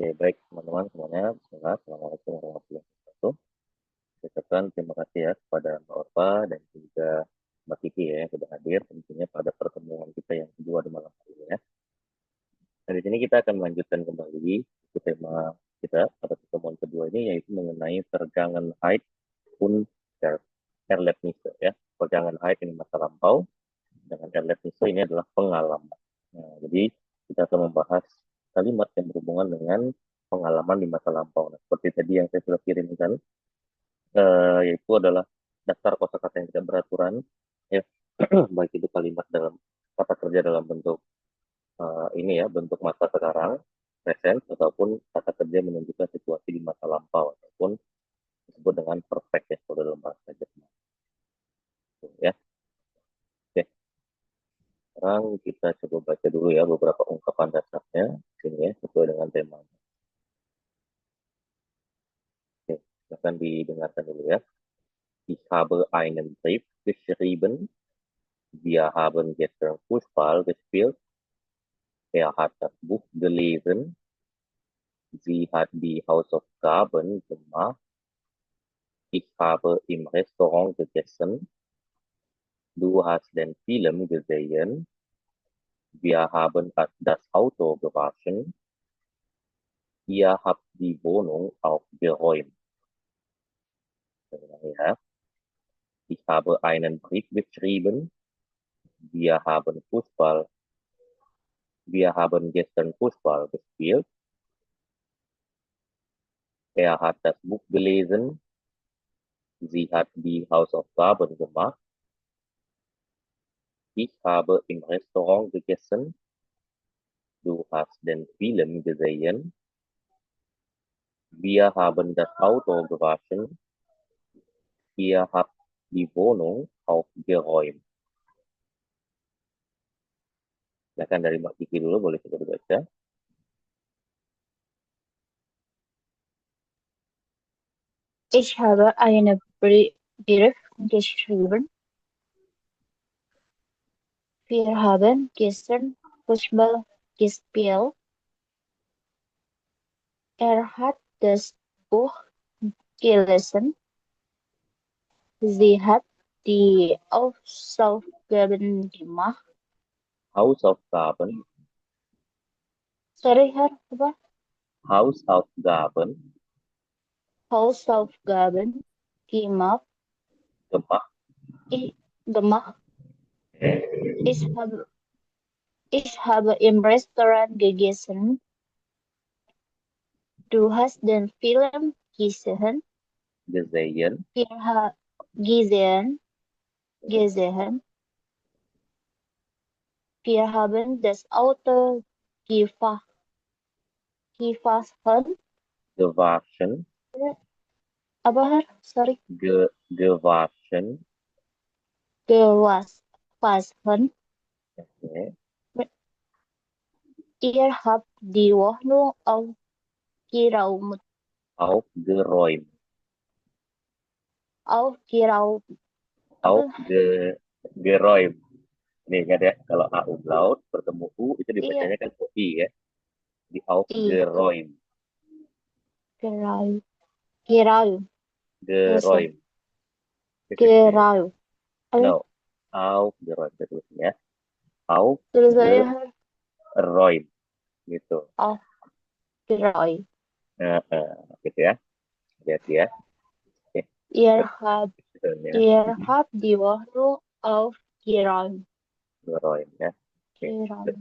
Oke, baik teman-teman semuanya. Bismillah. Assalamualaikum warahmatullahi wabarakatuh. Saya ucapkan terima kasih ya kepada Mbak Orpa dan juga Mbak Kiki ya yang sudah hadir tentunya pada pertemuan kita yang kedua di malam hari ini ya. Dan di sini kita akan melanjutkan kembali ke tema kita pada pertemuan kedua ini yaitu mengenai pergangan haid pun erlebnisse ya. Pergangan haid ini masa lampau, dengan erlebnisse ini adalah pengalaman. Nah, jadi kita akan membahas kalimat yang berhubungan dengan pengalaman di masa lampau. Nah, seperti tadi yang saya sudah kirimkan, yaitu adalah daftar kosakata yang tidak beraturan, ya, baik itu kalimat dalam kata kerja dalam bentuk ini ya, bentuk masa sekarang, present, ataupun kata kerja menunjukkan situasi di masa lampau, ataupun disebut dengan perfect ya, kalau dalam bahasa Jerman. Ya, oke. Sekarang kita coba baca dulu ya beberapa ungkapan dasarnya, sini ya, sesuai dengan tema. Oke, akan didengarkan dulu ya. Ich habe einen Brief geschrieben. Wir haben gestern Fußball gespielt. Er hat das Buch gelesen. Sie hat die Hausaufgaben gemacht. Ich habe im Restaurant gegessen. Du hast den Film gesehen. Wir haben das Auto gewaschen. Ihr habt die Wohnung aufgeräumt. Ja. Ich habe einen Brief geschrieben. Wir haben gestern Fußball gespielt. Er hat das Buch gelesen. Sie hat die Hausaufgaben gemacht. Ich habe im Restaurant gegessen. Du hast den Film gesehen. Wir haben das Auto gewaschen. Ihr habt die Wohnung aufgeräumt. Silakan dari Mbak Kiki dulu, boleh coba dibaca. Ich habe einen Brief geschrieben. Wir haben gestern Fußball gespielt. Er hat das Buch gelesen. Sie hat die Hausaufgaben gemacht. Hausaufgaben. Sorry, Herr, apa? Hausaufgaben. Hausaufgaben gemacht. Gemacht. Ich habe im Restaurant gegessen. Du hast den Film gesehen. Gesehen. Gesehen. Wir haben das Auto gewaschen. Aber, sorry. Gewaschen. Gewaschen. Okay. Ihr habt die Wohnung aufgeräumt. Aufgeräumt. Aufgeräumt. Nih ingat ya, kalau A umlaut bertemu U itu dibacanya kan I ya. Di aufgeräumt. Geräumt. No, aufgeräumt tulisnya. Tulisannya Aufgeräumt gitu. aufgeräumt. Gitu ya. Hati-hati ya. Oke. Ihr habt die Wohnung aufgeräumt. Geräumt ya. Geräumt.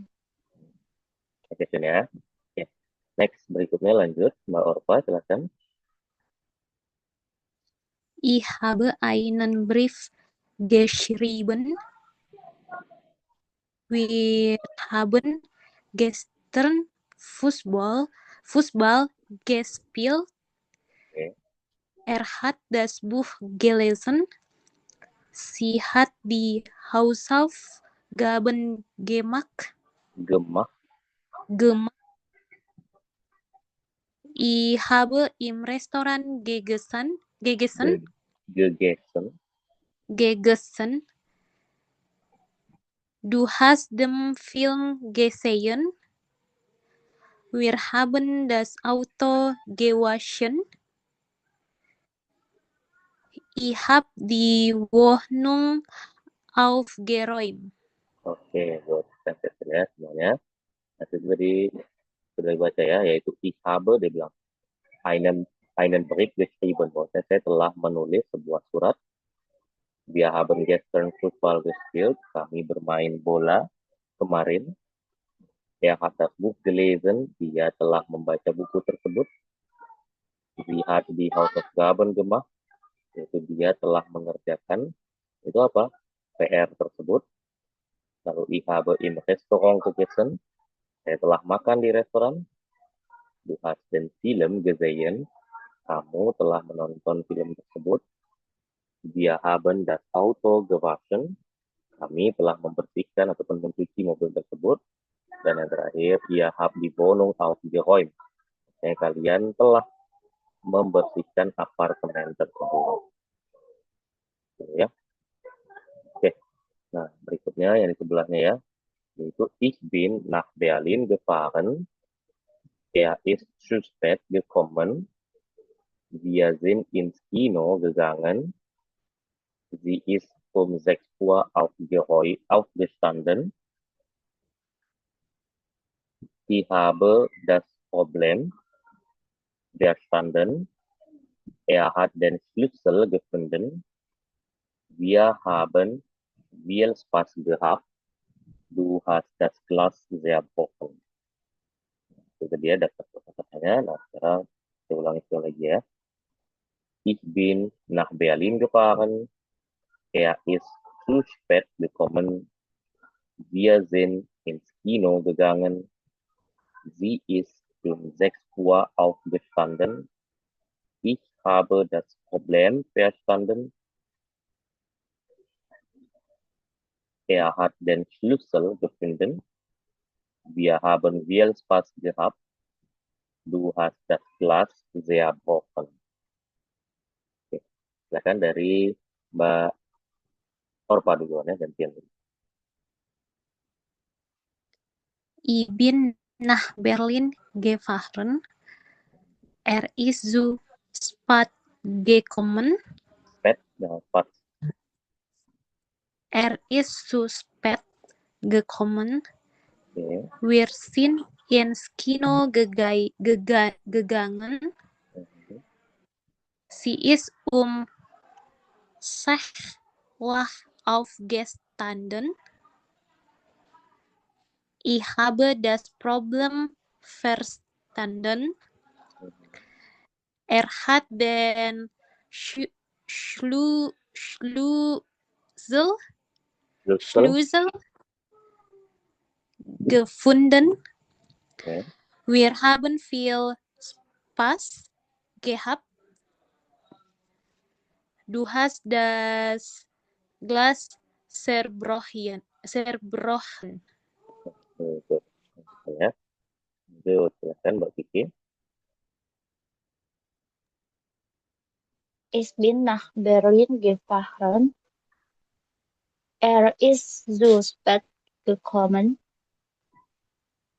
Oke, ya. Oke. Next, berikutnya lanjut. Mbak Orpa, silakan. Ich habe einen Brief geschrieben. Wir haben gestern Fußball gespielt. Okay. Er hat das Buch gelesen. Sie hat die Hausaufgaben gemacht. Ich habe im Restaurant gegessen. Du hast den Film gesehen. Wir haben das Auto gewaschen. Ich habe die Wohnung aufgeräumt. Oke, buat sentence ya semuanya. Nanti sudah dibaca ya, yaitu ich habe, dia bilang einen Brief geschrieben, bahwasanya saya telah menulis sebuah surat. Wir haben gestern Fußball gespielt, kami bermain bola kemarin. Er hat das Buch gelesen, dia telah membaca buku tersebut. Sie hat die Hausaufgaben gemacht, yaitu dia telah mengerjakan, itu apa? PR tersebut. Lalu ich habe im Restaurant gegessen, saya telah makan di restoran. Du hast den Film gesehen, kamu telah menonton film tersebut. Wir haben das Auto gewaschen, kami telah membersihkan ataupun mencuci mobil tersebut. Dan yang terakhir, ihr habt die Wohnung aufgeräumt, kalian telah membersihkan apartemen tersebut. Ya. Oke. Nah, berikutnya yang di sebelahnya ya, yaitu ich bin nach Berlin gefahren. Er ist zu spät gekommen. Wir sind ins Kino gegangen. Sie ist um 6 Uhr aufgestanden. Ich habe das Problem verstanden. Er hat den Schlüssel gefunden. Wir haben viel Spaß gehabt. Du hast das Glas zerbrochen. Itu dia daftar kata-katanya. Nah, sekarang saya ulangi sekali lagi ya. Ich bin nach Berlin gefahren. Er ist zu spät gekommen. Wir sind ins Kino gegangen. Sie ist um 6 Uhr aufgestanden. Ich habe das Problem verstanden. Er hat den Schlüssel gefunden. Wir haben viel Spaß gehabt. Du hast das Glas zerbrochen. Oke. Silakan dari Mbak Orpa dulu ya, gantian. Ich bin nach Berlin gefahren. Er ist zu spät gekommen. Er ist zu spät gekommen. Okay. Wir sind ins Kino gegangen. Sie ist um 6 Uhr aufgestanden. Ich habe das Problem verstanden. Er hat den Schlüssel gefunden. Okay. Wir haben viel Spaß gehabt. Du hast das Glas zerbrochen. Itu ya. Itu silakan Mbak Kiki. Ich bin nach Berlin gefahren. Er ist zu spät gekommen.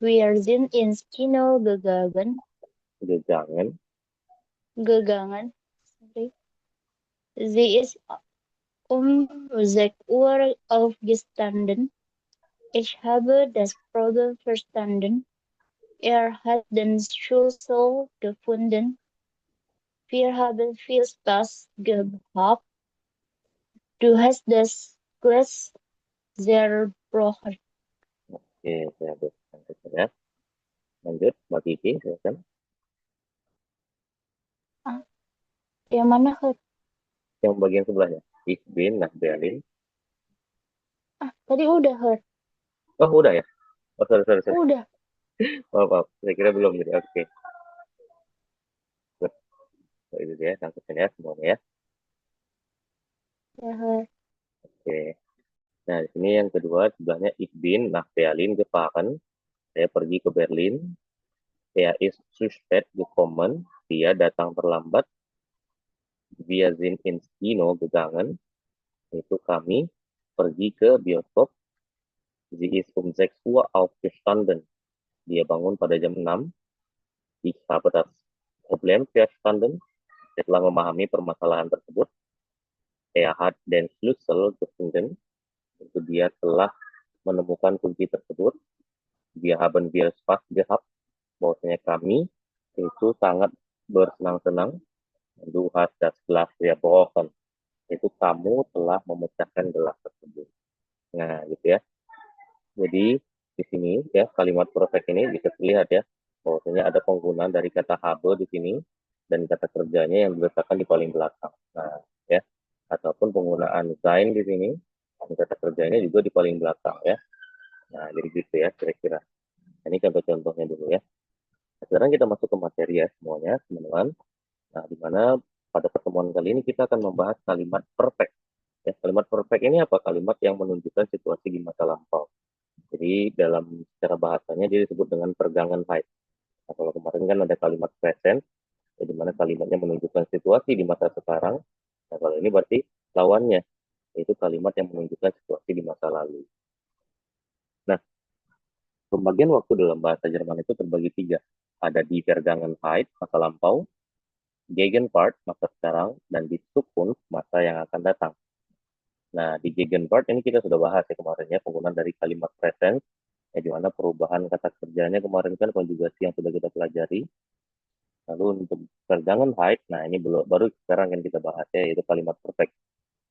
Wir sind ins Kino gegangen. Sorry. Sie ist um 6 Uhr aufgestanden. Ich habe das Problem verstanden. Er hat den Schlüssel gefunden. Wir haben viel Spaß gehabt. Du hast das Glas zerbrochen. Oke, saya habiskan ya. Lanjut, Mbak Kiki, silakan. Yang mana? Yang bagian sebelahnya. Ich bin nach Berlin. Tadi udah, Her. Oh, udah ya? Oh, sorry. Udah. Maaf. Saya kira belum. Jadi, oke. So, itu dia, tangkapnya ya, semuanya ya. Ya, Her. Oke. Nah, di sini yang kedua, sebelahnya ich bin nach Berlin gefahren. Saya pergi ke Berlin. Er ist zu spät gekommen. Dia datang terlambat. Wir sind ins Kino gegangen. Itu kami pergi ke bioskop. Sie ist um 6 Uhr aufgestanden. Dia bangun pada jam 6. Ich habe das Problem verstanden. Setelah memahami permasalahan tersebut, er hat den Schlüssel gefunden. Itu dia telah menemukan kunci tersebut. Wir haben wir Spaß gehabt. Bahwasanya kami itu sangat bersenang-senang. Du hast das Glas gebrochen. Itu kamu telah memecahkan gelas tersebut. Nah, gitu ya. Jadi di sini ya kalimat perfect ini bisa terlihat ya bahwasanya ada penggunaan dari kata habe di sini dan kata kerjanya yang diletakkan di paling belakang. Nah, ya. Ataupun penggunaan sein di sini dan kata kerjanya juga di paling belakang ya. Nah, jadi gitu ya kira-kira. Ini contoh-contohnya dulu ya. Sekarang kita masuk ke materi ya semuanya, teman-teman. Nah, di mana pada pertemuan kali ini kita akan membahas kalimat perfect. Ya, kalimat perfect ini apa? Kalimat yang menunjukkan situasi di masa lampau. Jadi dalam secara bahasanya dia disebut dengan pergangan height. Nah, kalau kemarin kan ada kalimat present, ya, di mana kalimatnya menunjukkan situasi di masa sekarang. Nah, kalau ini berarti lawannya, yaitu kalimat yang menunjukkan situasi di masa lalu. Nah, pembagian waktu dalam bahasa Jerman itu terbagi tiga. Ada di Vergangenheit, masa lampau, Gegenwart, masa sekarang, dan di Zukunft, masa yang akan datang. Nah, di Gegenwart ini kita sudah bahas ya kemarin ya, penggunaan dari kalimat present, ya di mana perubahan kata kerjanya kemarin kan konjugasi yang sudah kita pelajari. Lalu untuk Vergangenheit, nah ini baru sekarang yang kita bahas ya, yaitu kalimat perfect.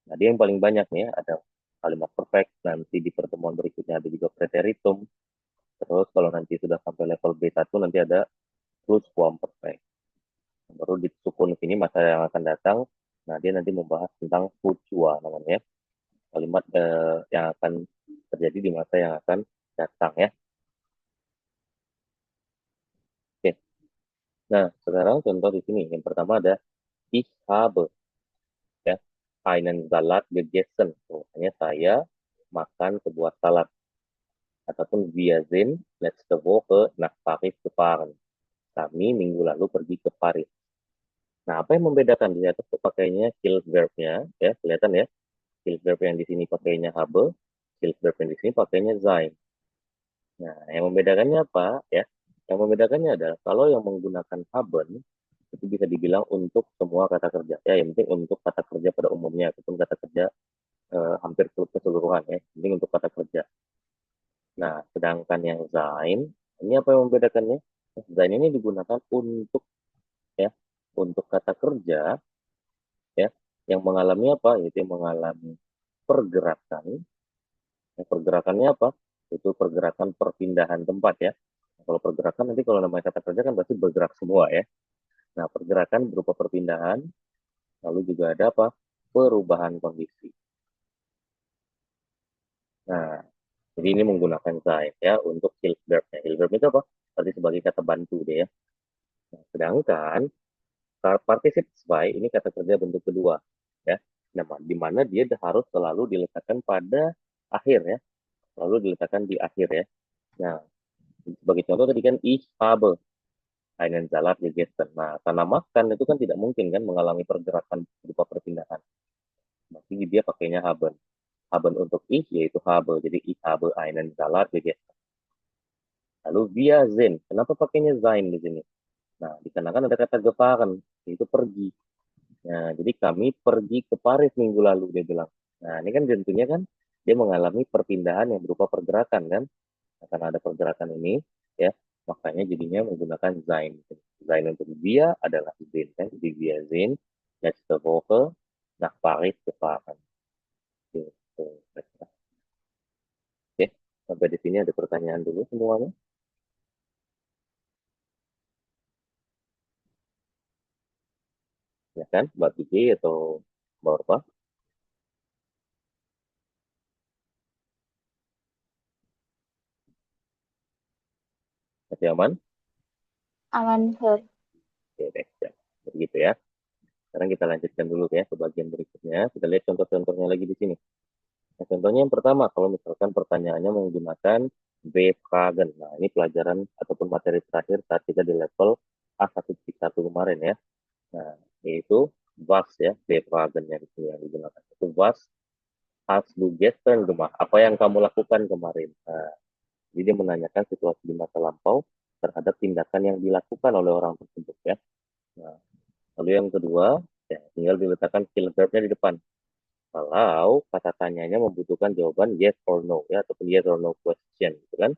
Nah, dia yang paling banyak nih ya, ada kalimat perfect, nanti di pertemuan berikutnya ada juga preteritum. Terus kalau nanti sudah sampai level B1 nanti ada Plusquamperfect. Baru di sukun ini masa yang akan datang, nah dia nanti membahas tentang futura namanya, kalimat yang akan terjadi di masa yang akan datang ya. Oke. Nah, sekarang contoh di sini. Yang pertama ada ich habe ya, einen Salat gegessen. Makanya saya makan sebuah salad. Ataupun wir sind letzte Woche nach Paris gefahren. Kami minggu lalu pergi ke Paris. Nah, apa yang membedakan di atas pakainya kill verb-nya ya, kelihatan ya. Kill verb yang di sini pakainya habe, kill verb yang di sini pakainya sein. Nah, yang membedakannya apa ya? Yang membedakannya adalah kalau yang menggunakan haben itu bisa dibilang untuk semua kata kerja. Ya, yang penting untuk kata kerja pada umumnya ataupun kata kerja hampir keseluruhan ya. Yang penting untuk kata kerja. Nah, sedangkan yang sein ini apa yang membedakannya? Sein ini digunakan untuk ya, untuk kata kerja ya yang mengalami apa? Yaitu yang mengalami pergerakan. Nah, pergerakannya apa? Itu pergerakan perpindahan tempat ya. Nah, kalau pergerakan nanti kalau namanya kata kerja kan pasti bergerak semua ya. Nah, pergerakan berupa perpindahan, lalu juga ada apa? Perubahan kondisi. Nah, jadi ini menggunakan sein ya untuk Hilbert. Nah, Hilbert itu apa? Tadi sebagai kata bantu deh ya. Nah, sedangkan particip zwei ini kata kerja bentuk kedua ya. Nah, di mana dia harus selalu diletakkan pada akhir ya. Selalu diletakkan di akhir ya. Nah, sebagai contoh tadi kan ich habe einen Salat gegessen. Nah, karena makan itu kan tidak mungkin kan mengalami pergerakan berupa perpindahan. Berarti dia pakainya haben. Haben untuk ich yaitu habe. Jadi ich habe einen Salat gegessen. Lalu wir sind. Kenapa pakainya sein di sini? Nah, dikarenakan ada kata gefahren, yaitu pergi. Nah, jadi kami pergi ke Paris minggu lalu, dia bilang. Nah, ini kan tentunya kan dia mengalami perpindahan yang berupa pergerakan kan. Nah, karena ada pergerakan ini, ya, makanya jadinya menggunakan sein. Sein untuk dia adalah sind, kan? Jadi wir sind letzte Woche nach Paris gefahren. Gitu. Oke, sampai di sini ada pertanyaan dulu semuanya. Ya kan, Mbak Kiki atau Mbak Orpa? Masih aman? Aman, Her. Oke, deh. Ya. Begitu ya. Sekarang kita lanjutkan dulu ya ke bagian berikutnya. Kita lihat contoh-contohnya lagi di sini. Nah, contohnya yang pertama, kalau misalkan pertanyaannya menggunakan B-Fragen. Nah, ini pelajaran ataupun materi terakhir saat kita di level A1.1 kemarin ya. Nah, yaitu was ya, B-Fragen yang yang digunakan. Itu was hast du gestern gemacht? Apa yang kamu lakukan kemarin? Nah, jadi dia menanyakan situasi di masa lampau terhadap tindakan tindakan yang dilakukan oleh orang tersebut ya. Nah, lalu yang kedua, ya, tinggal diletakkan skill verb-nya di depan. Kalau kata tanyanya membutuhkan jawaban yes or no ya, ataupun yes or no question gitu kan.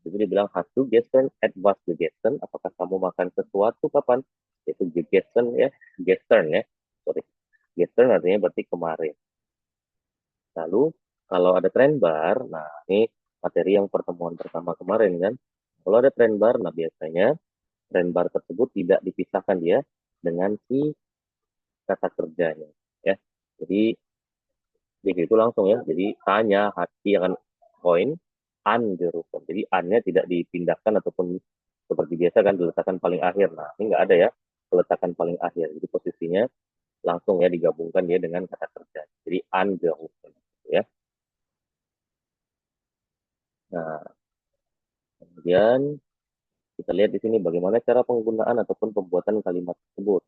Jadi dibilang have you gegessen, at was gegessen, apakah kamu makan sesuatu kapan? Itu gegessen ya, gestern ya. Sorry. Gestern artinya berarti kemarin. Lalu kalau ada trend bar, nah ini materi yang pertemuan pertama kemarin kan. Kalau ada trend bar, nah biasanya trend bar tersebut tidak dipisahkan dia dengan si kata kerjanya ya. Jadi di situ langsung ya. Jadi tanya hati akan koin angerufen. Jadi annya tidak dipindahkan ataupun seperti biasa kan diletakkan paling akhir. Nah ini nggak ada ya peletakan paling akhir. Jadi posisinya langsung ya digabungkan dia dengan kata kerja. Jadi angerufen ya. Nah kemudian kita lihat di sini bagaimana cara penggunaan ataupun pembuatan kalimat tersebut.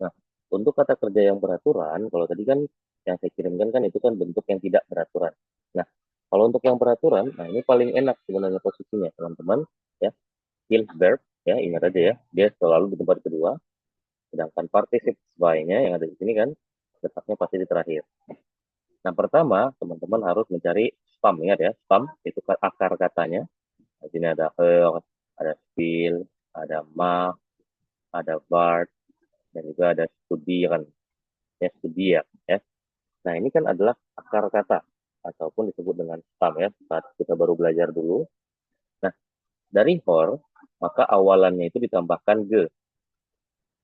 Nah, untuk kata kerja yang beraturan, kalau tadi kan yang saya kirimkan kan itu kan bentuk yang tidak beraturan. Nah, kalau untuk yang beraturan, nah ini paling enak sebenarnya posisinya, teman-teman. Ya, skill verb, ya ingat aja ya, dia selalu di tempat kedua. Sedangkan participle by-nya yang ada di sini kan, letaknya pasti di terakhir. Nah, pertama, teman-teman harus mencari spam, ingat ya, spam itu akar katanya. Di sini ada her, ada spill, ada ma, ada bart, dan juga ada studi kan, ya studi ya. Nah ini kan adalah akar kata ataupun disebut dengan stam ya saat kita baru belajar dulu. Nah dari for maka awalannya itu ditambahkan ge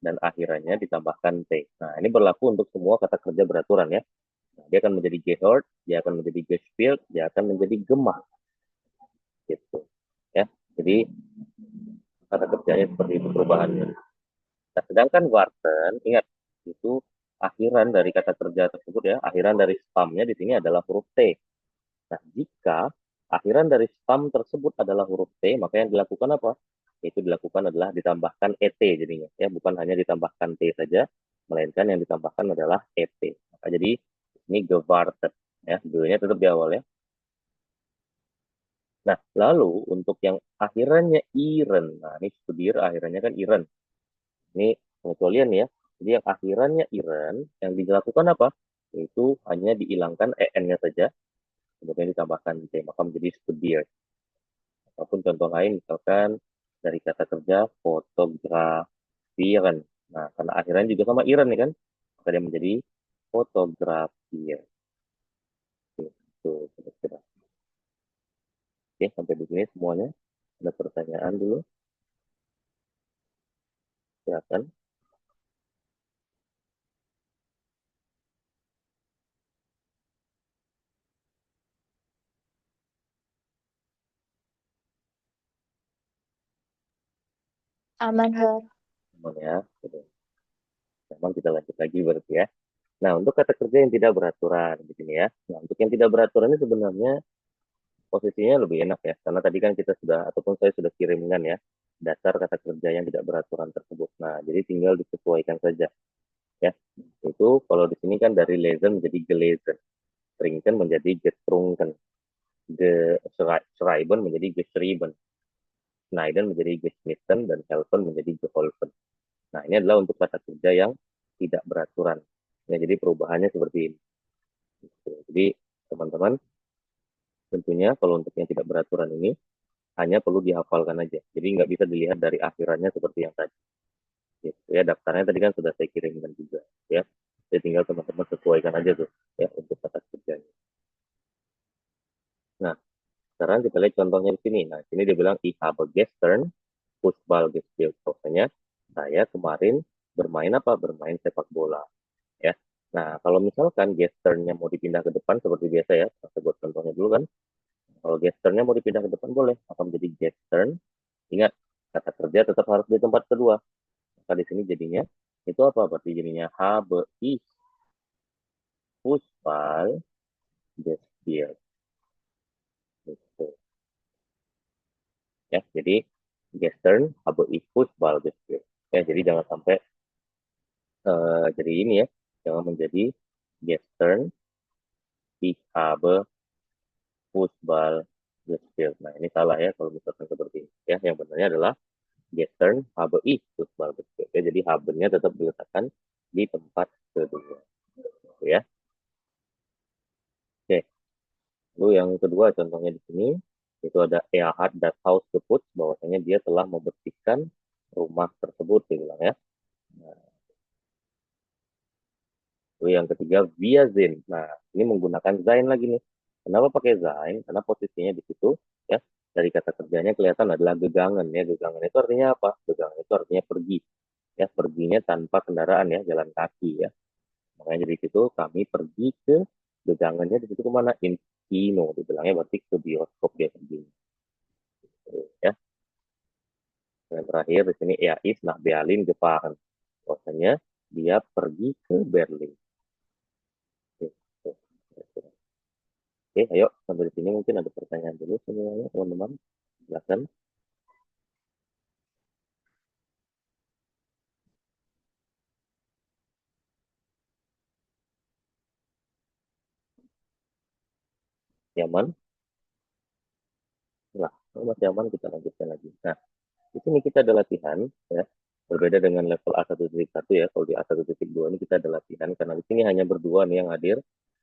dan akhirannya ditambahkan t. Nah ini berlaku untuk semua kata kerja beraturan ya. Nah, dia akan menjadi gehört, dia akan menjadi gespielt, dia akan menjadi gemah gitu ya. Jadi kata kerjanya seperti itu perubahannya. Nah, sedangkan warten, ingat, itu akhiran dari kata kerja tersebut ya, akhiran dari spamnya di sini adalah huruf T. Nah, jika akhiran dari spam tersebut adalah huruf T, maka yang dilakukan apa? Itu dilakukan adalah ditambahkan ET jadinya. Ya, bukan hanya ditambahkan T saja, melainkan yang ditambahkan adalah ET. Maka jadi ini gewartet. Ya, G-nya tetap di awal ya. Nah, lalu untuk yang akhirannya iren. Nah, ini studir akhirannya kan iren. Ini pengecualian ya. Jadi yang akhirannya iren, yang dilakukan apa? Yaitu hanya dihilangkan en-nya saja, kemudian ditambahkan t, maka menjadi studier. Ataupun contoh lain, misalkan dari kata kerja fotografiren. Nah, karena akhirannya juga sama iren nih kan, maka dia menjadi fotografier. Itu kira-kira. Oke, sampai di sini semuanya. Ada pertanyaan dulu? Silakan. Aman, Her. Semuanya. Gitu. Memang kita lanjut lagi berarti ya. Nah, untuk kata kerja yang tidak beraturan di sini ya. Nah, untuk yang tidak beraturan ini sebenarnya posisinya lebih enak ya, karena tadi kan kita sudah ataupun saya sudah kirimkan ya dasar kata kerja yang tidak beraturan tersebut. Nah, jadi tinggal disesuaikan saja ya. Itu kalau di sini kan dari lesen menjadi gelesen, trinken menjadi getrunken, schreiben menjadi geschrieben, schneiden menjadi geschnitten, dan helfen menjadi geholfen. Nah, ini adalah untuk kata kerja yang tidak beraturan. Ya, jadi perubahannya seperti ini. Jadi teman-teman tentunya kalau untuk yang tidak beraturan ini hanya perlu dihafalkan aja. Jadi nggak bisa dilihat dari akhirannya seperti yang tadi. Gitu. Ya, daftarnya tadi kan sudah saya kirimkan juga. Ya, jadi tinggal teman-teman sesuaikan aja tuh ya untuk kata kerjanya. Nah, sekarang kita lihat contohnya di sini. Nah, sini dia bilang ich habe gestern Fußball gespielt. Maksudnya saya kemarin bermain apa? Bermain sepak bola. Ya. Nah, kalau misalkan gesternnya mau dipindah ke depan seperti biasa ya, saya buat contohnya dulu kan. Kalau gesternnya mau dipindah ke depan boleh, akan menjadi gestern. Ingat, kata kerja tetap harus di tempat kedua. Maka di sini jadinya itu apa? Berarti jadinya habe ich Fußball gespielt. Gitu. Ya, jadi gestern habe ich Fußball gespielt. Ya, jadi jangan sampai jadi ini ya, jangan menjadi gestern ich habe Fußball gespielt. Nah, ini salah ya kalau misalkan seperti ini. Ya, yang benarnya adalah gestern habe ich Fußball gespielt. Ya, jadi habe-nya tetap diletakkan di tempat kedua. Gitu ya. Oke. Lalu yang kedua contohnya di sini itu ada er hat das Haus geputzt, bahwasanya dia telah membersihkan rumah tersebut, dia bilang ya. Nah, lalu yang ketiga wir sind. Nah, ini menggunakan sein lagi nih. Kenapa pakai sein? Karena posisinya di situ ya. Dari kata kerjanya kelihatan adalah gegangen ya. Gegangen itu artinya apa? Gegangen itu artinya pergi. Ya, perginya tanpa kendaraan ya, jalan kaki ya. Makanya dari situ kami pergi ke gegangannya di situ kemana? In Kino, dibilangnya berarti ke bioskop dia pergi. Ya, yang terakhir di sini er ist nach Berlin gefahren. Bahwasanya dia pergi ke Berlin. Gitu. Oke, ayo sampai di sini mungkin ada pertanyaan dulu semuanya teman-teman. Silakan. Nyaman? Nah, kalau masih aman kita lanjutkan lagi. Nah, di sini kita ada latihan ya. Berbeda dengan level A1.1 ya. Kalau di A1.2 ini kita ada latihan karena di sini hanya berdua nih yang hadir.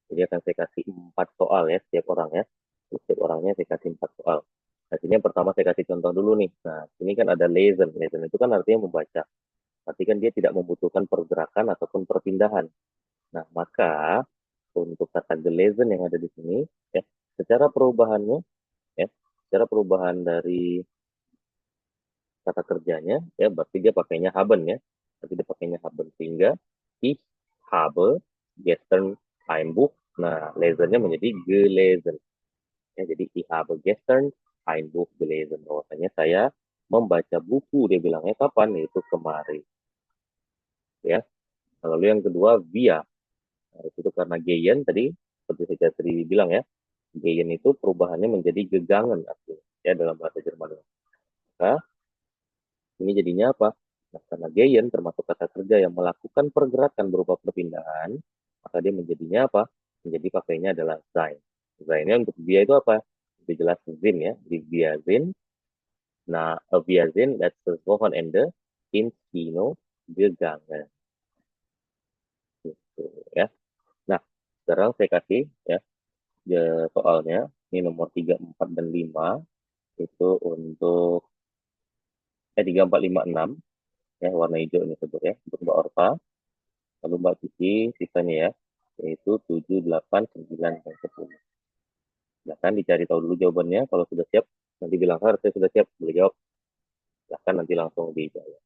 Jadi akan saya kasih 4 soal ya setiap orang ya. Setiap orangnya saya kasih 4 soal. Artinya pertama saya kasih contoh dulu nih. Nah, ini kan ada lesen. Lesen itu kan artinya membaca. Berarti kan dia tidak membutuhkan pergerakan ataupun perpindahan. Nah, maka untuk kata gelesen yang ada di sini, ya, secara perubahannya, ya, secara perubahan dari kata kerjanya, ya, berarti dia pakainya haben ya, berarti dia pakainya haben sehingga ich habe gestern ein Buch. Nah, lesennya menjadi gelesen. Ya, jadi ich habe gestern ein Buch gelesen. Bahwasanya saya membaca buku, dia bilangnya kapan? Yaitu kemarin. Ya. Lalu yang kedua, via. Nah, itu karena gehen tadi, seperti saya tadi bilang ya, gehen itu perubahannya menjadi gegangen artinya, ya dalam bahasa Jerman. Maka ini jadinya apa? Nah, karena gehen termasuk kata kerja yang melakukan pergerakan berupa perpindahan, maka dia menjadinya apa? Menjadi pakainya adalah sein. Seinnya untuk via itu apa? Itu jelas zin ya, di via zin. Nah, via zin, that's the Wochenende in Kino gegangen. Gitu ya. Nah, sekarang saya kasih ya soalnya ini nomor 3, 4, dan 5 itu untuk 3, 4, 5, 6 ya warna hijau ini sebut ya untuk Mbak Orpa, lalu Mbak Kiki sisanya ya yaitu 7, 8, 9, dan 10. Silahkan dicari tahu dulu jawabannya, kalau sudah siap nanti bilang saya sudah siap, boleh jawab, silahkan nanti langsung dijawab.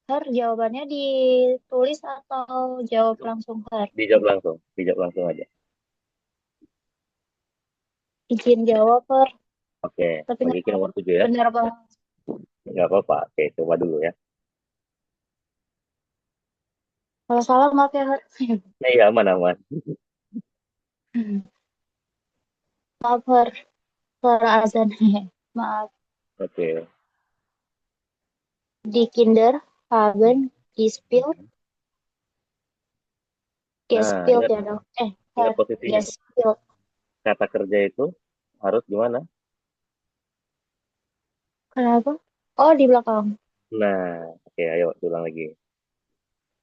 Har, jawabannya ditulis atau jawab langsung, Har? Dijawab langsung aja. Izin jawab, Har. Oke, Tapi bagi nggak tahu nomor 7 ya. benar apa. Nggak apa-apa. Oke, coba dulu ya. Kalau salah, maaf ya, Har. Nah, iya, aman-aman. Maaf, Har. Suara azan. Maaf. Oke. Die Kinder haben gespielt. Nah, Gespielt ingat, ya, dong. ingat Har. posisinya. Gespielt. Kata kerja itu harus gimana? Kenapa? Oh, di belakang. Nah, oke, ayo ulang lagi.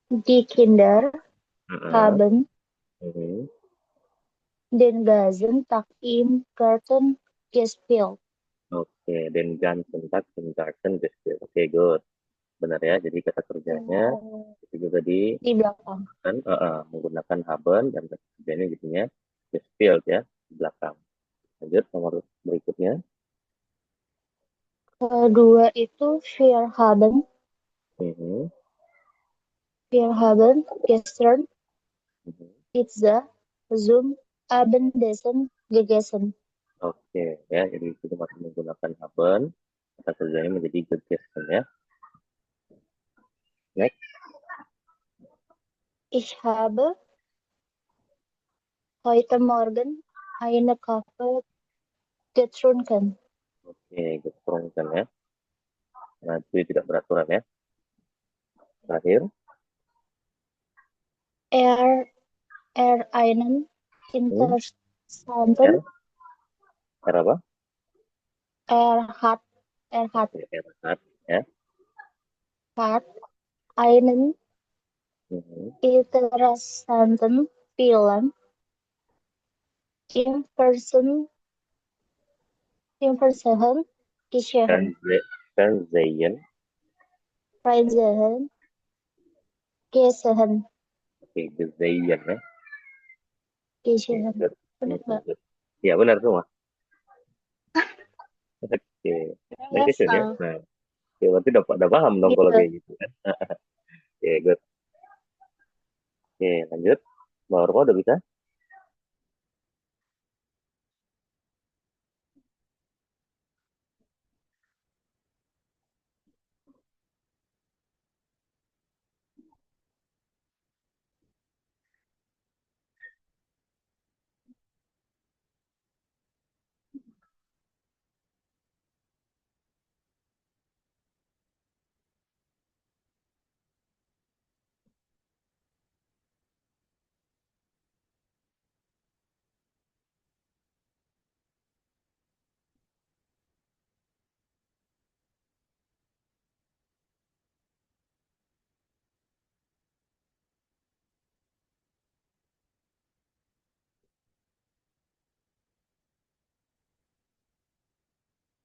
Die Kinder Heeh. haben Mhm. den ganzen Tag im Garten gespielt. Oke, dan ganzen tak garden gestil. Oke, good. Benar ya. Jadi kata kerjanya Oh, itu juga di belakang. menggunakan haben dan kata kerjanya jadinya gespielt ya di belakang. Lanjut nomor berikutnya. Kedua itu Mhm. Wir haben gestern Mhm. Pizza zum Abendessen gegessen. Oke ya, jadi itu masih menggunakan haben. Kata kerjanya menjadi gegessen ya. Next. Ich habe heute Morgen eine Kaffee getrunken. Oke, getrunken ya. Nah, itu tidak beraturan ya. Terakhir. Er, einen Hmm. interessanten, R. R apa? er hat, er hat, Oke, R hat ya. hat einen Mhm. interessanten Film im Fernsehen gesehen. Fernsehen. Fernsehen gesehen. Oke, gesehen ya. Oke, Gesehen. good. Benar Mhm, nggak? good. Ya, benar semua. Oke, Dankeschön ya. Biasa. Nah, oke, berarti udah paham dong kalau Gitu. kayak gitu kan. Oke, good. Oke, lanjut. Mbak Orpo udah bisa?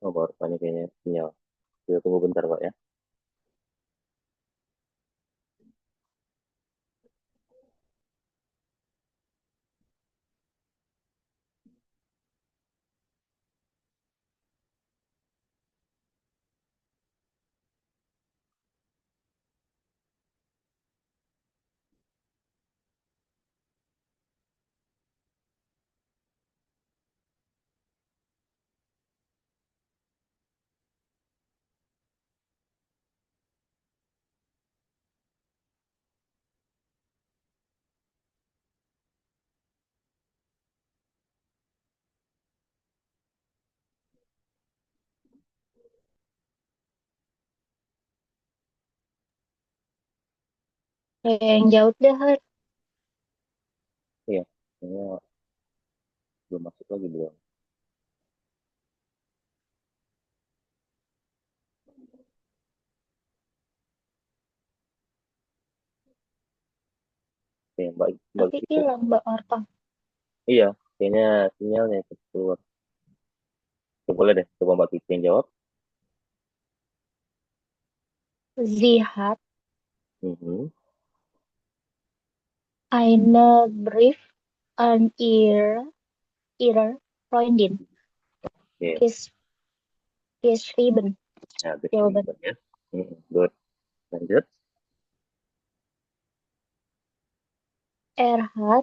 Oh, Mbak Orpo ini kayaknya sinyal. Kita tunggu bentar, Pak ya. Yang jauh deh, Har. Iya, kayaknya belum masuk lagi belum. Oke, Mbak Tapi Kiki. hilang Mbak Marta. Iya, kayaknya sinyalnya ikut keluar. Oke, boleh deh, coba Mbak Kiki yang jawab. Sie hat Mhm. eine Brief an ihre Freundin Oke, ges geschrieben. ya, Jawaban. geschrieben ya. Mhm, good. Lanjut. Erhat.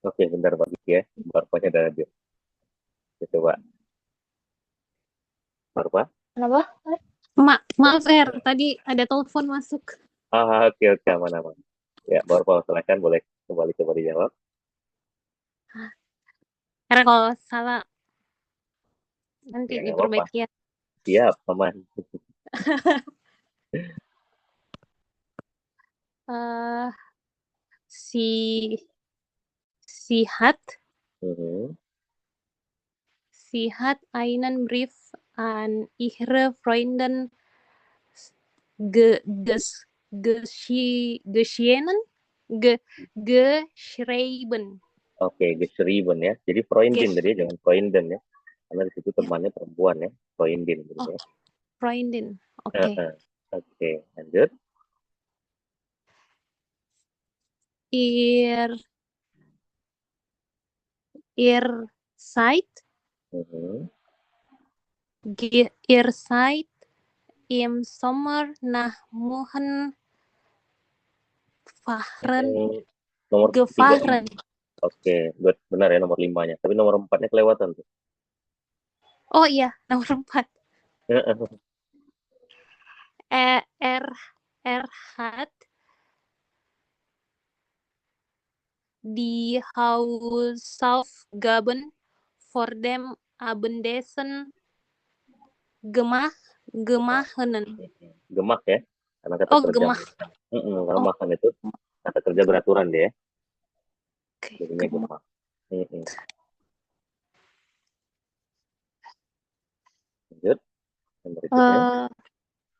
Oke, bentar Pak Diki ya. Barpanya ada dia. Coba. Barpa. Kenapa? Maaf tadi ada telepon masuk. Oke, oke, aman-aman. Ya, Barpa, silakan boleh kembali coba dijawab. Karena kalau salah nanti Ya, nggak apa-apa. diperbaiki ya. Siap, aman. Eh, si Sihat Mhm. Sihat einen Brief an ihre Freunden ge, ges, geschrieben ge, geschrieben. Oke, geschrieben ya. Jadi Freundin tadi, jangan Freunden ya. Karena di situ temannya perempuan ya. Freundin gitu Oh, ya. Freundin. Oke. Oke, lanjut. Ihr ihr seid Mhm. ihr seid im Sommer nach München Nomor 3. gefahren. Oke, benar ya nomor 5-nya. Tapi nomor 4-nya kelewatan tuh. Oh iya, nomor 4. Er hat die Hausaufgaben vor dem Abendessen gemacht. Gemak ya. Karena kata Oh, kerja. gemacht. Karena Oh, makan itu kata kerja beraturan deh ya. okay, Jadinya gemak. Lanjut. Yang berikutnya.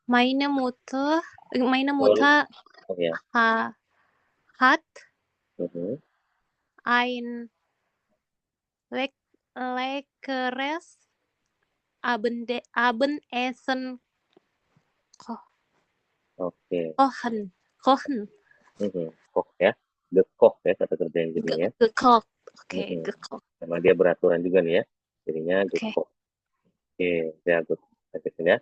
Meine Mutter Oh ya. hat Mhm. ein leckeres Abendessen Oke. kochen. Kok ya. Gekok ya kata kerja yang jadinya. Gekocht. Oke, Mhm. gekocht. Karena dia beraturan juga nih ya. Jadinya Oke. gekok. Oke, saya agak ya.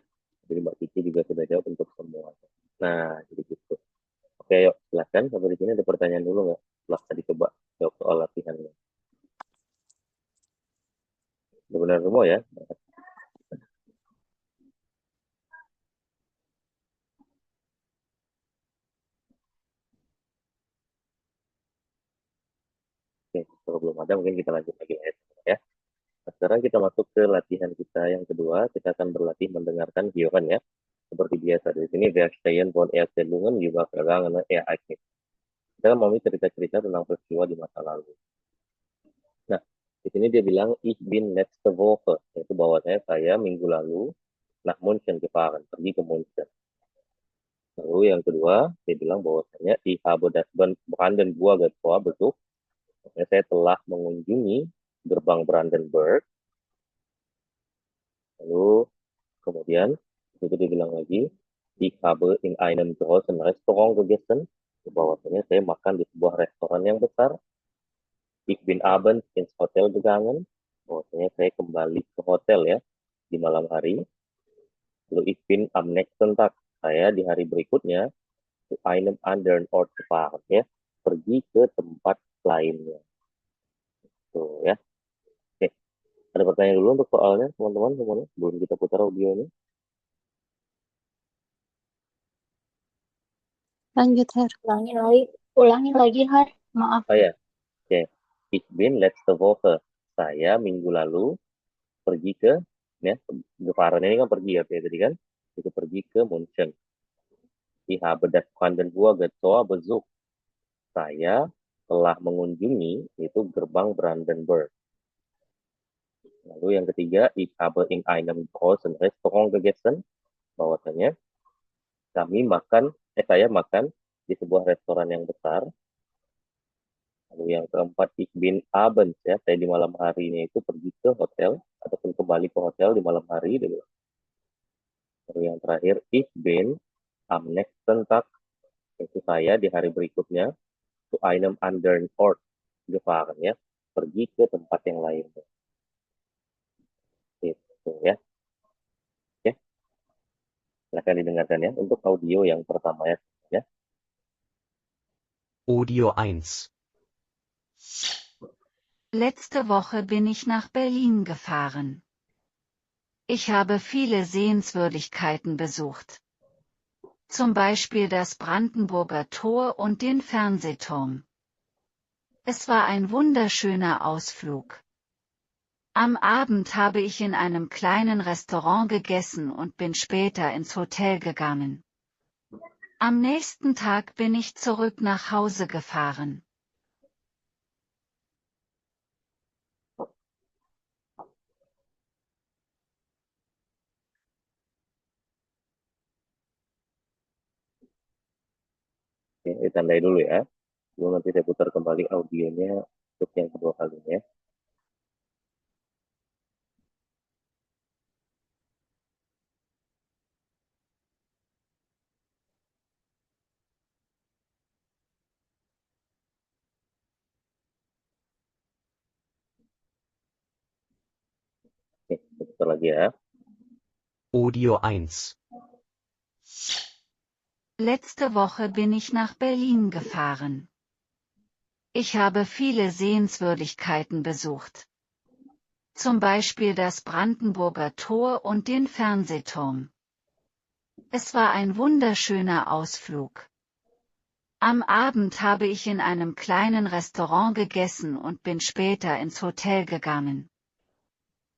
Jadi Mbak Kiki juga sudah jawab untuk semua. Nah, jadi gitu. Oke, yuk silakan. Sampai di sini ada pertanyaan dulu nggak? Setelah tadi coba jawab soal latihannya. Benar semua ya? Oke, kalau belum ada mungkin kita lanjut lagi ya. Nah, sekarang kita masuk ke latihan kita yang kedua. Kita akan berlatih mendengarkan Gioran ya. Seperti biasa di sini Verstehen von Erzählungen über vergangene Ereignisse. Kita mau cerita-cerita tentang peristiwa di masa lalu. Nah, di sini dia bilang ich bin letzte Woche, yaitu bahwasanya saya minggu lalu nach München gefahren, pergi ke München. Lalu yang kedua, dia bilang bahwasanya ich habe das Brandenburger Tor besucht. Saya telah mengunjungi gerbang Brandenburg. Lalu kemudian itu dia bilang lagi, ich habe in einem großen Restaurant gegessen. Bahwasanya saya makan di sebuah restoran yang besar. Ich bin abends ins Hotel gegangen. Bahwasanya saya kembali ke hotel ya di malam hari. Lalu ich bin am nächsten Tag. Saya di hari berikutnya zu einem anderen Ort gefahren ya. Pergi ke tempat lainnya. Tuh ya. Oke. Ada pertanyaan dulu untuk soalnya teman-teman semuanya sebelum kita putar audio ini. Lanjut, Her. Ulangi lagi, Har. Maaf. Oh ya. Oke. Ich bin letzte Woche. Saya minggu lalu pergi ke ya, Gefahren ini kan pergi ya tadi kan. Itu pergi ke München. Ich habe das Brandenburger Tor besucht. Saya telah mengunjungi itu gerbang Brandenburg. Lalu yang ketiga, ich habe in einem großen Restaurant gegessen. Bahwasanya saya makan di sebuah restoran yang besar. Lalu yang keempat, ich bin abends ya, saya di malam harinya itu pergi ke hotel ataupun kembali ke hotel di malam hari. Lalu yang terakhir, ich bin am nächsten Tag, itu saya di hari berikutnya zu einem anderen Ort gefahren ya, pergi ke tempat yang lain. Gitu ya. Oke, silakan didengarkan ya untuk audio yang pertama ya. Audio 1. Letzte Woche bin ich nach Berlin gefahren. Ich habe viele Sehenswürdigkeiten besucht. Zum Beispiel das Brandenburger Tor und den Fernsehturm. Es war ein wunderschöner Ausflug. Am Abend habe ich in einem kleinen Restaurant gegessen und bin später ins Hotel gegangen. Am nächsten Tag bin ich zurück nach Hause gefahren. Oke, ditandai dulu ya. Lalu nanti saya putar kembali audionya untuk yang kedua kalinya. Oke, kita putar lagi ya. Audio 1. Letzte Woche bin ich nach Berlin gefahren. Ich habe viele Sehenswürdigkeiten besucht. Zum Beispiel das Brandenburger Tor und den Fernsehturm. Es war ein wunderschöner Ausflug. Am Abend habe ich in einem kleinen Restaurant gegessen und bin später ins Hotel gegangen.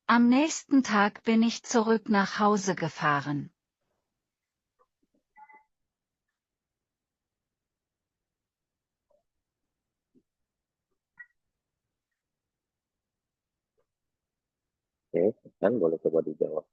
Am nächsten Tag bin ich zurück nach Hause gefahren. Oke, kan boleh coba dijawab.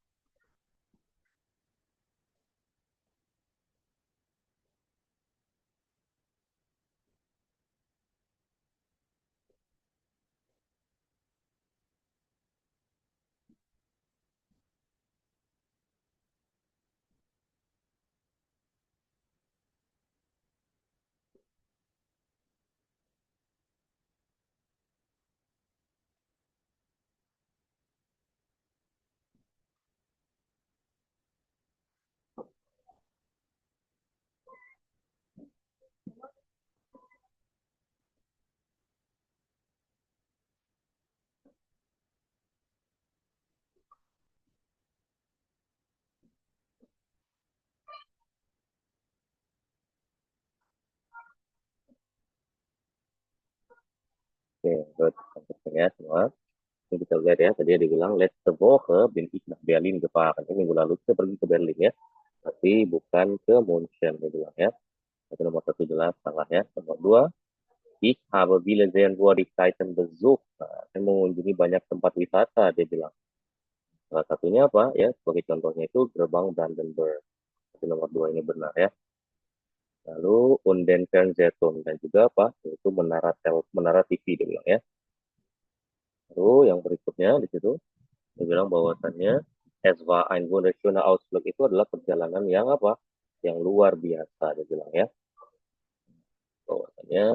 Oke, good. Ya semua. Ini kita lihat ya, tadi dia bilang, letzte Woche bin ich nach Berlin gefahren. Ini minggu lalu saya pergi ke Berlin ya. Tapi bukan ke München, dia bilang ya. Itu nomor satu jelas, salah ya. Nomor dua, ich habe viele Sehenswürdigkeiten besucht. Nah, saya mengunjungi banyak tempat wisata, dia bilang. Salah satunya apa ya, sebagai contohnya itu gerbang Brandenburg. Itu nomor dua ini benar ya. Lalu und den Fernsehturm, dan juga apa, yaitu menara TV, dia bilang ya. Lalu yang berikutnya di situ, dia bilang bahwasannya es war ein wunderschöner Ausflug, itu adalah perjalanan yang apa? Yang luar biasa, dia bilang ya. Bahwasannya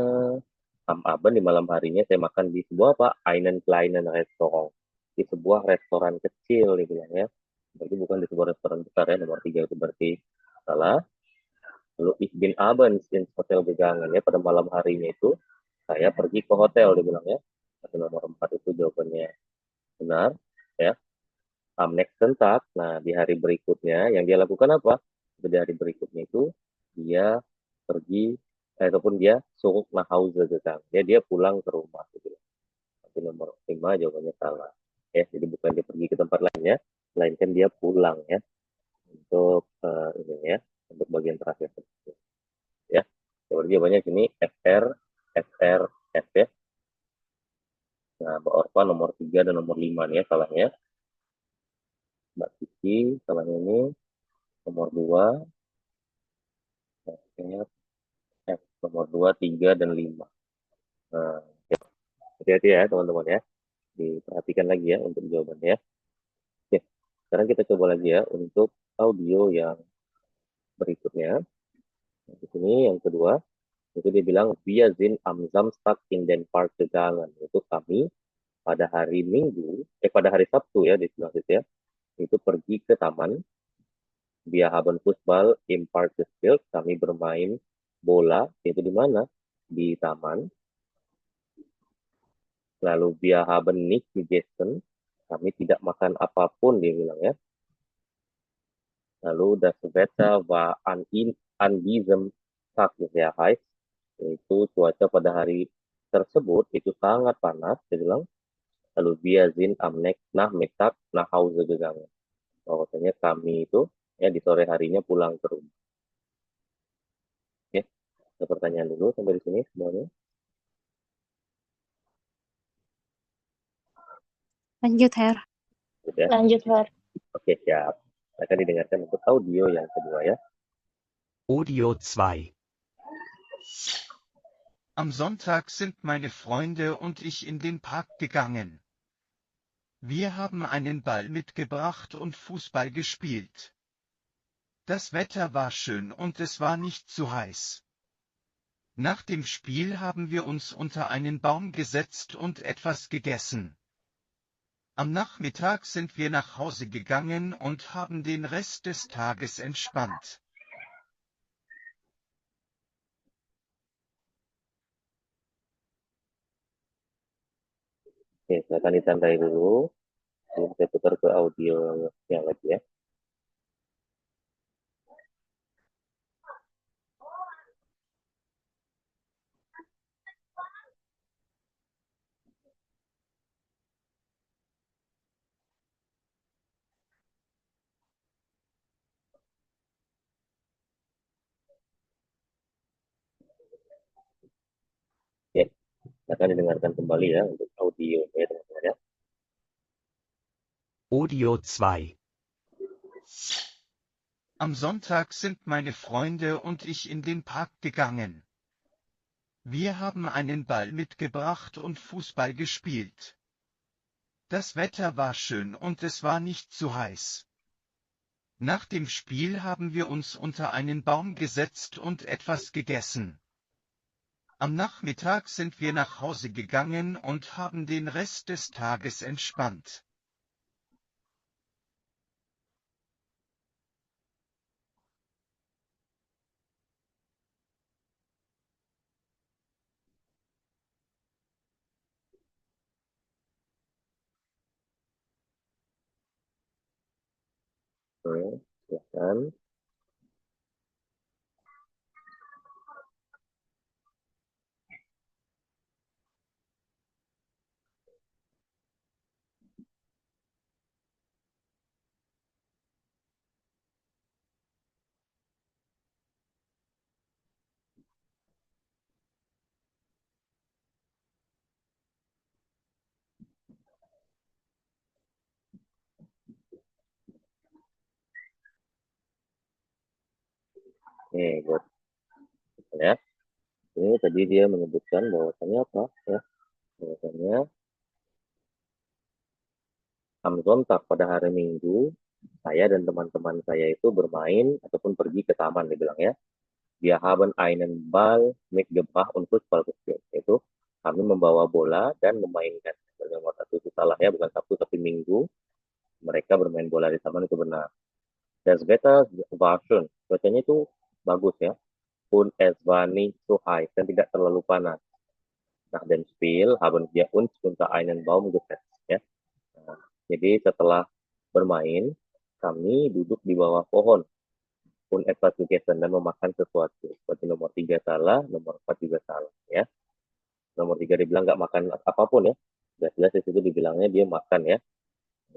am Abend, di malam harinya saya makan di sebuah apa? Einen kleinen Restaurant. Di sebuah restoran kecil, dia bilang ya. Berarti bukan di sebuah restoran besar ya, nomor tiga itu berarti salah. Lalu ich bin abends ins Hotel gegangen ya, pada malam harinya itu saya pergi ke hotel, dia bilang ya. Tapi nomor 4 itu jawabannya benar ya. Am nächsten Tag, nah di hari berikutnya yang dia lakukan apa? Di hari berikutnya itu dia pergi ataupun dia zurück nach Hause gegangen. Dia pulang ke rumah gitu. Tapi nomor 5 jawabannya salah. Ya, jadi bukan dia pergi ke tempat lain ya, melainkan dia pulang ya. Untuk ini ya, untuk bagian terakhir ya. Jadi jawabannya sini FR, FR, F ya. Nah, Mbak Orpa nomor 3 dan nomor 5 nih ya salahnya. Mbak Kiki salahnya ini nomor 2, F, F, nomor 2, 3, dan 5. Nah, ya. Hati-hati ya teman-teman ya. Diperhatikan lagi ya untuk jawabannya ya. Oke, sekarang kita coba lagi ya untuk audio yang berikutnya. Di sini yang kedua, itu dia bilang, Wir sind am Samstag in den Park gegangen. Itu kami pada hari Minggu, pada hari Sabtu ya, di sebelah situ ya, itu pergi ke taman. Wir haben Fußball im Park gespielt. Kami bermain bola, itu di mana? di taman. Lalu wir haben nicht gegessen, kami tidak makan apapun, dia bilang ya. Lalu das Wetter war an diesem Tag sehr heiß, yaitu cuaca pada hari tersebut itu sangat panas, dia bilang. Lalu wir sind am Nachmittag nach Hause gegangen. Bahwasanya kami itu ya di sore harinya pulang ke rumah. Oke, ada pertanyaan dulu sampai di sini semuanya. Lanjut, Her. Sudah. Lanjut, Her. Oke, siap. Akan didengarkan untuk audio yang kedua ya. Audio 2. Am Sonntag sind meine Freunde und ich in den Park gegangen. Wir haben einen Ball mitgebracht und Fußball gespielt. Das Wetter war schön und es war nicht zu heiß. Nach dem Spiel haben wir uns unter einen Baum gesetzt und etwas gegessen. Am Nachmittag sind wir nach Hause gegangen und haben den Rest des Tages entspannt. Oke, silakan ditandai dulu. Sebelum saya putar ke audio yang lagi ya. Oke, akan didengarkan kembali ya untuk audio ya teman-teman ya. Audio 2. Am Sonntag sind meine Freunde und ich in den Park gegangen. Wir haben einen Ball mitgebracht und Fußball gespielt. Das Wetter war schön und es war nicht zu heiß. Nach dem Spiel haben wir uns unter einen Baum gesetzt und etwas gegessen. Am Nachmittag sind wir nach Hause gegangen und haben den Rest des Tages entspannt. Oke, silakan. Oke, buat ya. Ini tadi dia menyebutkan bahwasannya apa ya? Bahwasannya am Sonntag pada hari Minggu saya dan teman-teman saya itu bermain ataupun pergi ke taman dia bilang ya. Wir haben einen Ball mitgebracht und Fußball gespielt. Itu kami membawa bola dan memainkan. Nomor satu itu salah ya, bukan Sabtu tapi Minggu. Mereka bermain bola di taman itu benar. Das Wetter war schön. Cuacanya itu bagus ya. Und es war nicht so heiß dan tidak terlalu panas. Nach dem Spiel haben wir uns unter einen Baum gesetzt ya. Nah, jadi setelah bermain kami duduk di bawah pohon pun etwas gegessen dan memakan sesuatu. Berarti nomor 3 salah, nomor 4 juga salah ya. Nomor 3 dibilang nggak makan apapun ya. Jelas-jelas di situ dibilangnya dia makan ya.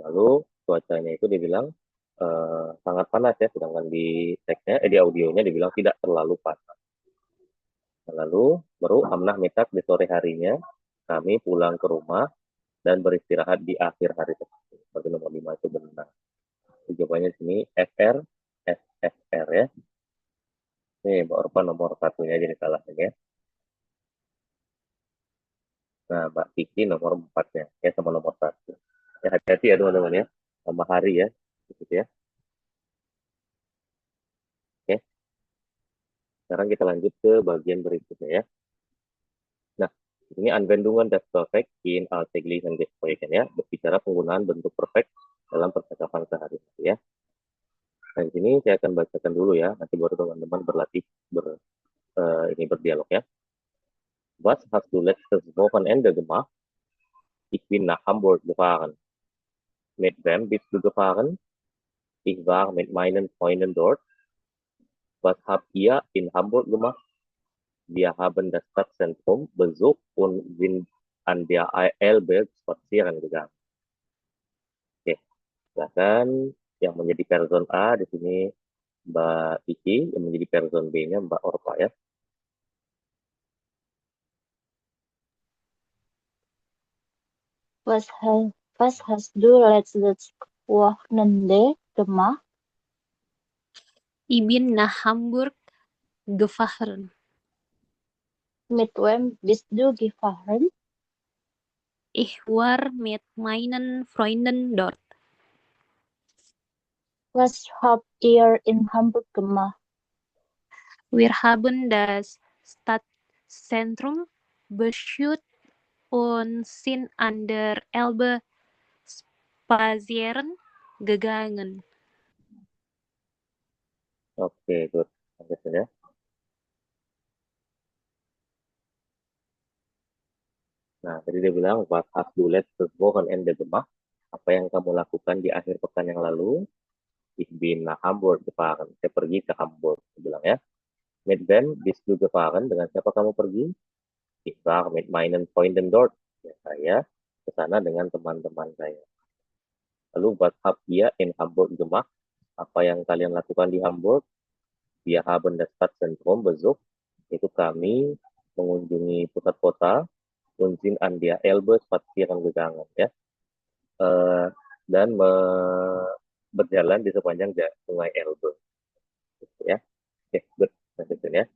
Lalu cuacanya itu dibilang sangat panas ya, sedangkan di teksnya, di audionya dibilang tidak terlalu panas. Lalu baru amnah mitak di sore harinya kami pulang ke rumah dan beristirahat di akhir hari tersebut. Berarti nomor 5 itu benar. Jawabannya di sini FR, SFR ya. Nih, Mbak Orpa nomor satunya jadi salah ya. Nah, Mbak Kiki nomor 4-nya ya sama nomor 1. Ya, hati-hati ya teman-teman ya. Sama hari ya. Gitu ya. Oke. Sekarang kita lanjut ke bagian berikutnya ya. Nah, ini Anwendungen des Perfekt in alltäglichen Gesprächen ya. Berbicara penggunaan bentuk perfect dalam percakapan sehari-hari ya. Nah, di sini saya akan bacakan dulu ya. Nanti baru teman-teman berlatih ini berdialog ya. Was hast du letztes Wochenende gemacht? Ich bin nach Hamburg gefahren. Mit wem bist du gefahren? Ich war mit meinen Freunden dort. Was habt ihr in Hamburg gemacht? Wir haben das Stadtzentrum besucht und sind an der Elbe spazieren gegangen. Oke, silakan yang menjadi person A di sini Mbak Iki, yang menjadi person B-nya Mbak Orpa ya. Was hast du letztes Wochenende gemacht? Ich bin nach Hamburg gefahren. Mit wem bist du gefahren? Ich war mit meinen Freunden dort. Was habt ihr in Hamburg gemacht? Wir haben das Stadtzentrum besucht und sind an der Elbe spazieren gegangen. Oke, good. Lanjutin ya. Nah, tadi dia bilang, was hast du letztes Wochenende gemacht? Apa yang kamu lakukan di akhir pekan yang lalu? Ich bin nach Hamburg gefahren. Saya pergi ke Hamburg. Dia bilang ya. Mit wem bist du gefahren? Dengan siapa kamu pergi? Ich war mit meinen Freunden dort. Ya, saya ke sana dengan teman-teman saya. Lalu, was habt ihr in Hamburg gemacht? Apa yang kalian lakukan di Hamburg? Wir haben das Stadtzentrum besucht. Itu kami mengunjungi pusat kota und sind an der Elbe spazieren gegangen ya. Dan berjalan di sepanjang sungai Elbe. Gitu ya. Oke, good. Lanjutin ya.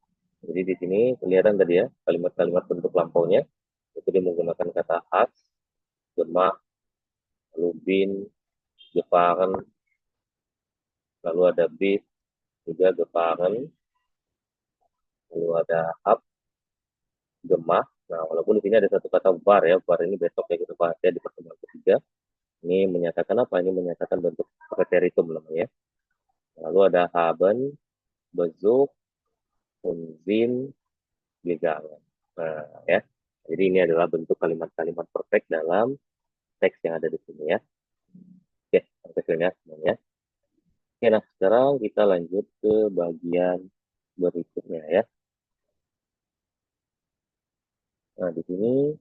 Jadi di sini kelihatan tadi ya kalimat-kalimat bentuk lampaunya itu dia menggunakan kata has, gemacht, lalu bin, gefahren, lalu ada bis, juga gefahren, lalu ada hab, gemacht. Nah, walaupun di sini ada satu kata var ya, var ini besok ya kita bahas ya di pertemuan ketiga. Ini menyatakan apa? Ini menyatakan bentuk preteritum namanya. Lalu ada haben, besucht, und sind gegangen. Nah, ya. Jadi ini adalah bentuk kalimat-kalimat perfect dalam teks yang ada di sini ya. Oke, sampai semuanya. Oke, nah sekarang kita lanjut ke bagian berikutnya ya. Nah, di sini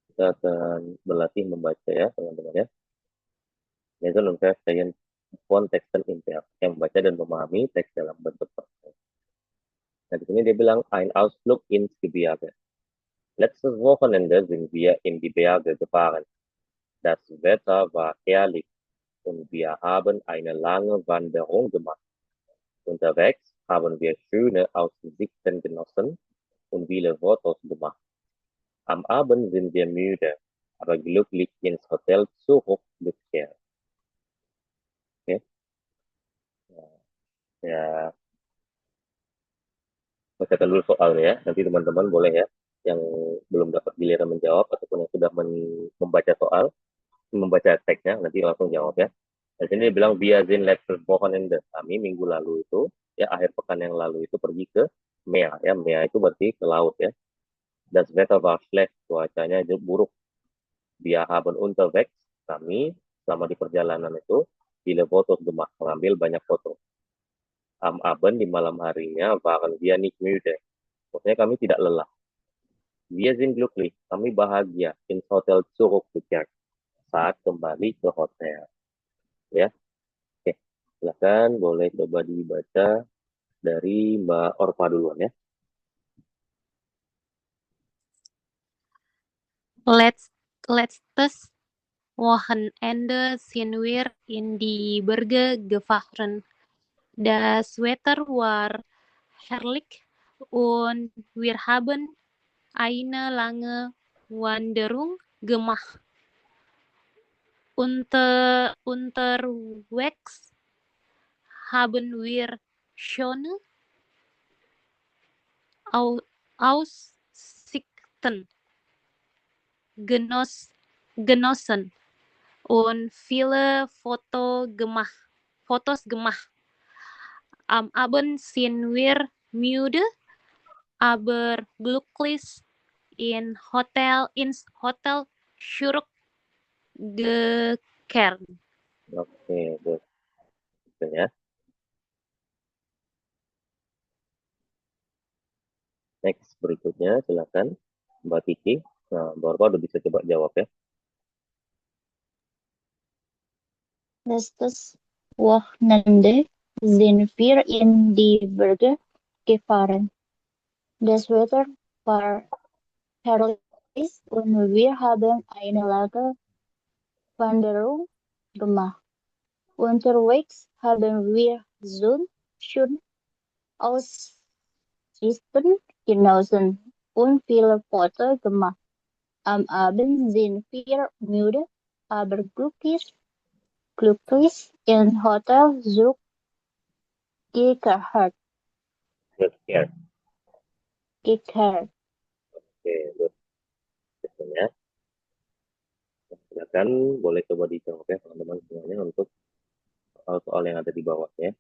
kita akan berlatih membaca ya, teman-teman ya. Lesen und Verstehen von Texten in Verb, yang membaca dan memahami teks dalam bentuk perfect. Nah, di sini dia bilang ein Ausflug ins Gebirge. Letztes Wochenende sind wir in die Berge gefahren. Das Wetter war herrlich und wir haben eine lange Wanderung gemacht. Unterwegs haben wir schöne Aussichten genossen und viele Fotos gemacht. Am Abend sind wir müde, aber glücklich ins Hotel zurückgekehrt. Oke. Ya, bacakan dulu soalnya ya. Nanti teman-teman boleh ya, yang belum dapat giliran menjawab ataupun yang sudah membaca soal, membaca teksnya, nanti langsung jawab ya. Di sini dia bilang wir sind letztes Wochenende. Kami minggu lalu itu, ya akhir pekan yang lalu itu pergi ke Meer ya. Meer itu berarti ke laut ya. Das Wetter war schlecht, cuacanya buruk. Wir haben unterwegs, kami selama di perjalanan itu viele Fotos gemacht, mengambil banyak foto. Am Abend di malam harinya waren wir nicht müde. Maksudnya kami tidak lelah. Wir sind glücklich, kami bahagia. Ins Hotel zurückgekehrt, saat kembali ke hotel. Ya, oke. Silakan boleh coba dibaca dari Mbak Orpa duluan ya. Letztes Wochenende sind wir in die Berge gefahren. Das Wetter war herrlich und wir haben eine lange Wanderung gemacht. Unterwegs haben wir schöne Aussichten genossen und viele Fotos gemacht. Am Abend sind wir müde, aber glücklich in Hotel Shuruk Gekern. Oke, good. Gitu ya. Next, berikutnya silakan Mbak Kiki. Nah, Mbak Orpa udah bisa coba jawab ya. Letztes Wochenende sind wir in die Berge gefahren. Das Wetter war herrlich und wir haben eine lange Wanderung gemacht. Unterwegs haben wir schön Aussichten genossen und viele Fotos gemacht. Am Abend sind wir müde, aber glücklich ins Hotel zurückgekehrt. Good care. Gekehrt. Oke, good. Gitu ya. Silakan boleh coba dijawab ya teman-teman semuanya untuk soal-soal yang ada di bawah ya.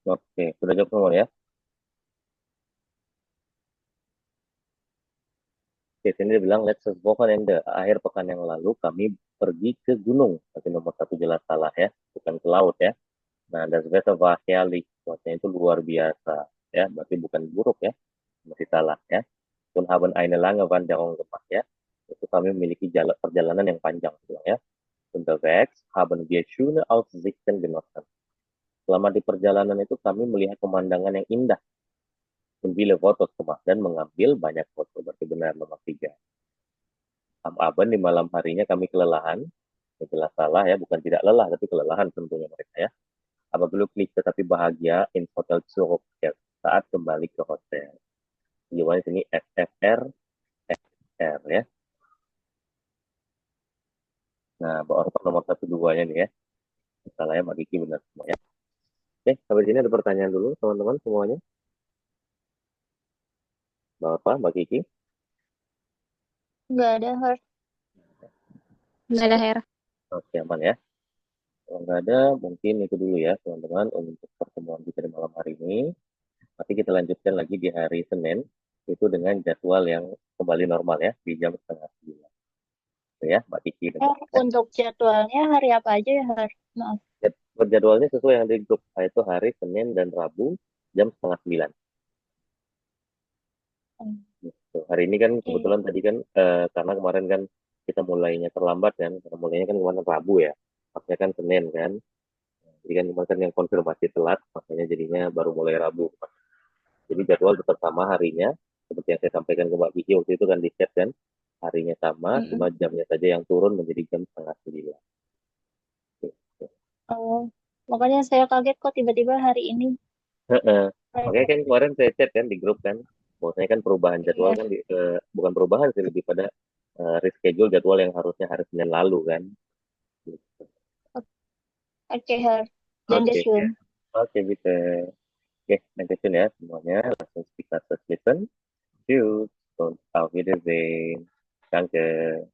Oke, sudah jawab semua ya. Oke, sini dia bilang let's Wochenende. Akhir pekan yang lalu kami pergi ke gunung. Berarti nomor satu jelas salah ya, bukan ke laut ya. Nah, das Wetter war herrlich. Cuacanya itu luar biasa ya, berarti bukan buruk ya. Masih salah ya. Und haben eine lange Wanderung gemacht ya. Itu kami memiliki perjalanan yang panjang gitu ya. Unterwegs haben wir schöne Aussichten genossen. Selama di perjalanan itu kami melihat pemandangan yang indah. Mengambil foto gemacht dan mengambil banyak foto. Berarti benar nomor 3. Am Abend di malam harinya kami kelelahan. Jelas salah ya, bukan tidak lelah tapi kelelahan tentunya mereka ya. Apabila klik tetapi bahagia in hotel Zurich ya, saat kembali ke hotel. Jawabannya sini FFR FR ya. Nah, Mbak Orpa nomor 1 2-nya nih ya. Salahnya Mbak Kiki benar semua ya. Oke, sampai sini ada pertanyaan dulu teman-teman semuanya. Mbak Orpa, Mbak Kiki. Nggak ada Her. Nggak ada Her. Oke, aman ya. Kalau nggak ada, mungkin itu dulu ya teman-teman untuk pertemuan kita di malam hari ini. Nanti kita lanjutkan lagi di hari Senin, itu dengan jadwal yang kembali normal ya, di jam 8:30. Oke ya, Mbak Kiki dan Mbak Kiki. Untuk jadwalnya hari apa aja ya Her? Maaf. Jadwalnya sesuai yang di grup, yaitu hari Senin dan Rabu jam 8:30. Gitu. Hari ini kan kebetulan tadi kan karena kemarin kan kita mulainya terlambat kan, karena mulainya kan kemarin Rabu ya, harusnya kan Senin kan. Jadi kan kemarin kan yang konfirmasi telat, makanya jadinya baru mulai Rabu. Jadi jadwal tetap sama harinya, seperti yang saya sampaikan ke Mbak Kiki waktu itu kan di chat kan, harinya sama, cuma jamnya saja yang turun menjadi jam 8:30. Gitu. Oh, makanya saya kaget kok tiba-tiba hari ini. Makanya kan kemarin saya chat kan di grup kan, bahwasanya kan perubahan jadwal Iya. kan bukan perubahan sih, lebih pada reschedule jadwal yang harusnya hari Senin lalu kan. Gitu. Oke Her. Oke, Dankeschön. oke bisa. Oke, dankeschön ya semuanya. Langsung speak listen. Tschüss und auf Wiedersehen. Danke.